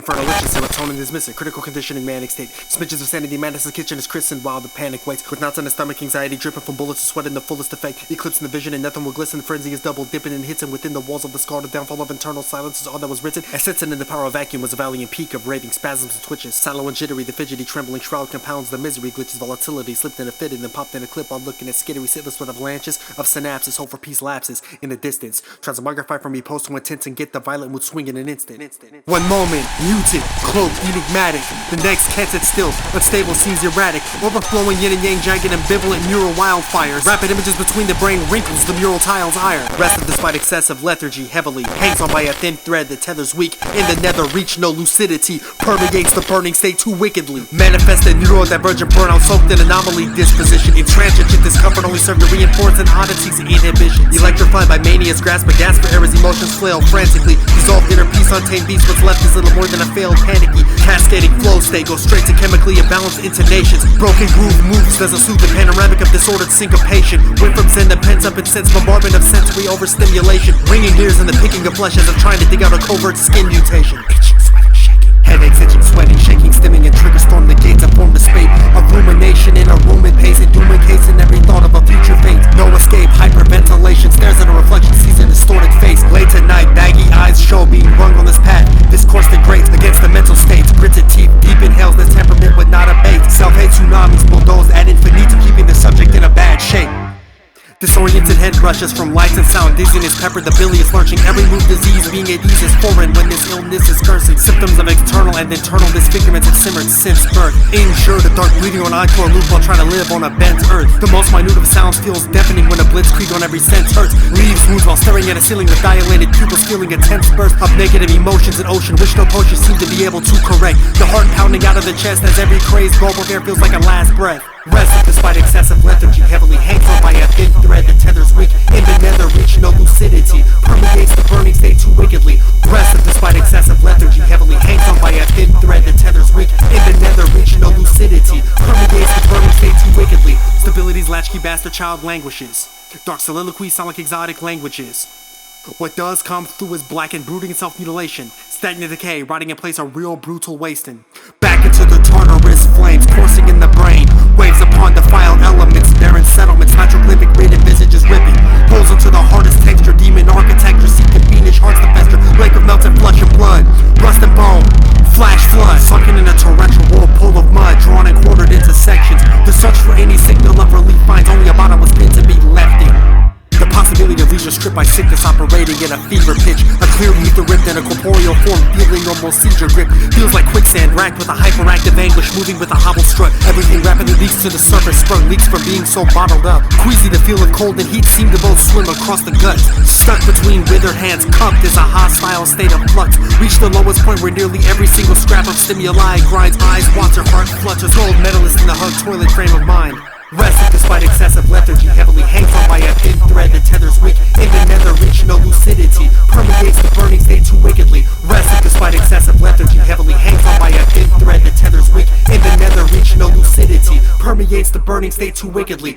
Infernal, serotonin is missing. Critical condition in manic state. Smidgeons of sanity, madness, kitchen is christened while the panic waits. With knots on the stomach, anxiety dripping from bullets to sweat in the fullest effect. Eclipsin the vision and nothing will glisten. Frenzy is double-dippin and hittin within the walls of the skull. The downfall of internal silence is all that was written. As sittin in the power of vacuum was a valiant peak of raving, spasms and twitches. Sallow and jittery, the fidgety, trembling shroud compounds the misery. Glitches volatility, slipped in a fit and then popped in a clip while looking at skittery sitless with avalanches of synapses. Hope for peace lapses in the distance. Transmogrify from repose to intense and get the violent mood swing in an instant. One moment, muted, cloaked, enigmatic. The next can't sit still, unstable, seems erratic. Overflowing yin and yang, jagged, ambivalent mural wildfires. Rapid images between the brain wrinkles, the mural tiles ire. Rested despite excessive lethargy, heavily hangs on by a thin thread that tethers weak. In the nether reach, no lucidity. Permeates the burning state too wickedly. Manifested neurodivergent burnout, soaked in anomaly disposition. Intransigent discomfort only serve to reinforce an oddity's inhibition. Electrified by mania's grasp, but gasp for air as emotions flail frantically. Dissolved inner peace, untamed beast, what's left is little more than a failed panicky. Cascading flow state goes straight to chemically imbalanced intonations. Broken groove moves doesn't soothe the panoramic of disordered syncopation. Went from zen to pent up incense, bombardment of sensory overstimulation. Ringing ears and the picking of flesh as I'm trying to dig out a covert skin mutation. Itching, sweating, shaking. Headaches, itching, sweating, shaking, stimming, and trigger storm the gates. I form the spate of rumination in a room and pace it, doom encasing every thought of a future fate. No escape, hyperventilation, stares at a reflection, sees a distorted face. Late at night, baggy eyes show being rung on this path. This course degrades against the mental states. Gritted teeth, deep inhales, this temperament would not abate. Self-hate tsunamis bulldoze ad infinitum, keeping the subject in a bad shape. Disoriented head rushes from lights and sound. Dizziness peppered, the bilious lurching. Every move disease being at ease is foreign when this illness is cursing. Symptoms of external and internal disfigurements have simmered since birth. Injured, a dark bleeding on encore loop while trying to live on a bent earth. The most minute of sounds feels deafening when a blitzkrieg on every sense hurts. Leaves wounds while staring at a ceiling with dilated pupils, feeling a tense burst of negative emotions and ocean which no potion seems to be able to correct. The heart pounding out of the chest as every crazed gulp of air feels like a last breath. Rested despite excessive lethargy, heavily hangs on by a thin thread that tethers weak. In the nether reach, no lucidity. Permeates the burning state too wickedly. Rested despite excessive lethargy, heavily hangs on by a thin thread that tethers weak. In the nether reach, no lucidity. Permeates the burning state too wickedly. Stability's latchkey bastard child languishes. Dark soliloquies sound like exotic languages. What does come through is black and brooding and self-mutilation. Stagnant decay, rotting in place a real brutal wasting. Back into the Tartarus flames, coursing in the brain. Waves upon defiled elements, barren settlements. Hieroglyphic written visages ripping. Holes into the hardest texture, demon architecture. Seeking fiendish hearts to fester. Lake of melted flesh and blood. Rust and bone, flash flood. Sunken in a torrential whirlpool of mud. Drawn and quartered into sections. The search for any signal of relief finds only a bottomless pit to be left in. The possibility of leisure stripped by sickness operating in a fever pitch. A clear ether ripped in a corporeal form, feeling almost seizure grip. Feels like quicksand racked with a hyperactive anguish, moving with a hobbled strut. Everything rapidly leaks to the surface, sprung leaks from being so bottled up. Queasy, the feel of cold and heat seem to both swim across the guts. Stuck between withered hands, cupped is a hostile state of flux. Reach the lowest point where nearly every single scrap of stimuli grinds eyes, wants her heart flutters. Gold medalist in the hug toilet frame of mind. Rested despite excessive lethargy, heavily hangs on by a thin thread that tethers weak. In the nether reach, no lucidity. Permeates the burning state too wickedly. Rested despite excessive lethargy, heavily hangs on by a thin thread that tethers weak. In the nether reach, no lucidity. Permeates the burning state too wickedly.